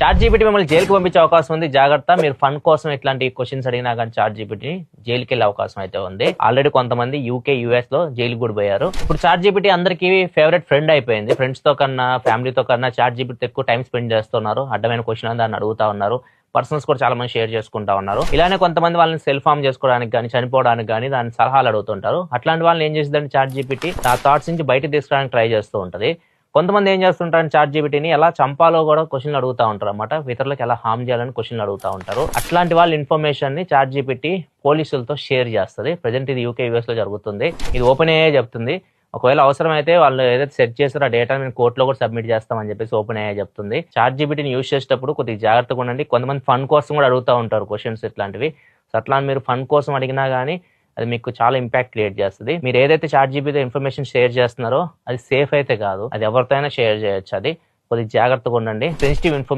Chat GPT మిమ్మల్ని జైలుకి పంపించే అవకాశం ఉంది, జాగ్రత్త. మీరు ఫన్ కోసం ఇట్లాంటి క్వశ్చన్స్ అడిగినా కానీ చాట్ జీపీటీ జైలుకి వెళ్ళే అవకాశం అయితే ఉంది. ఆల్రెడీ కొంతమంది యూకే యూఎస్ లో జైలుకి కూడా పోయారు. ఇప్పుడు చాట్ జీపీటీ అందరికీ ఫేవరెట్ ఫ్రెండ్ అయిపోయింది. ఫ్రెండ్స్ తో కన్నా ఫ్యామిలీతో కన్నా చాట్ జీపీటీ ఎక్కువ టైం స్పెండ్ చేస్తున్నారు. అడ్డమైన క్వశ్చన్ అని దాన్ని అడుగుతా ఉన్నారు. పర్సన్స్ కూడా చాలా మంది షేర్ చేసుకుంటా ఉన్నారు. ఇలానే కొంతమంది వాళ్ళని సెల్ఫ్ హార్మ్ చేసుకోవడానికి కానీ చనిపోవడానికి కానీ దాని సలహాలు అడుగుతుంటారు. అట్లాంటి వాళ్ళని ఏం చేసిందంటే చాట్ జీపీటీ ఆ థాట్స్ నుంచి బయటకు తీసుకురావడానికి ట్రై చేస్తూ ఉంటది. కొంతమంది ఏం చేస్తుంటారు, చాట్ జీపీటీని ఎలా చంపాలో కూడా క్వశ్చన్లు అడుగుతూ ఉంటారు అనమాట. ఇతరులకు ఎలా హామ్ చేయాలని క్వశ్చన్లు అడుగుతూ ఉంటారు. అట్లాంటి వాళ్ళ ఇన్ఫర్మేషన్ ని చాట్ జీపీటీ పోలీసులతో షేర్ చేస్తుంది. ప్రజెంట్ ఇది యూకే యూఎస్ లో జరుగుతుంది. ఇది ఓపెన్ ఏఐ చెప్తుంది. ఒకవేళ అవసరమైతే వాళ్ళు ఏదైతే సెట్ చేస్తారో ఆ డేటా మేము కోర్టులో కూడా సబ్మిట్ చేస్తామని చెప్పేసి ఓపెన్ ఏఐ చెప్తుంది. చాట్ జీపీటీని యూజ్ చేసేటప్పుడు కొద్దిగా జాగ్రత్తగా ఉండండి. కొంతమంది ఫన్ కోసం కూడా అడుగుతూ ఉంటారు క్వశ్చన్స్ ఇట్లాంటివి. సో అట్లా మీరు ఫన్ కోసం అడిగినా కానీ అది మీకు చాలా ఇంపాక్ట్ క్రియేట్ చేస్తుంది. మీరు ఏదైతే చాట్ జీపీతో ఇన్ఫర్మేషన్ షేర్ చేస్తున్నారో అది సేఫ్ అయితే కాదు, అది ఎవరితో అయినా షేర్ చేయొచ్చు. అది కొద్దిగా జాగ్రత్తగా ఉండండి. Sensitive information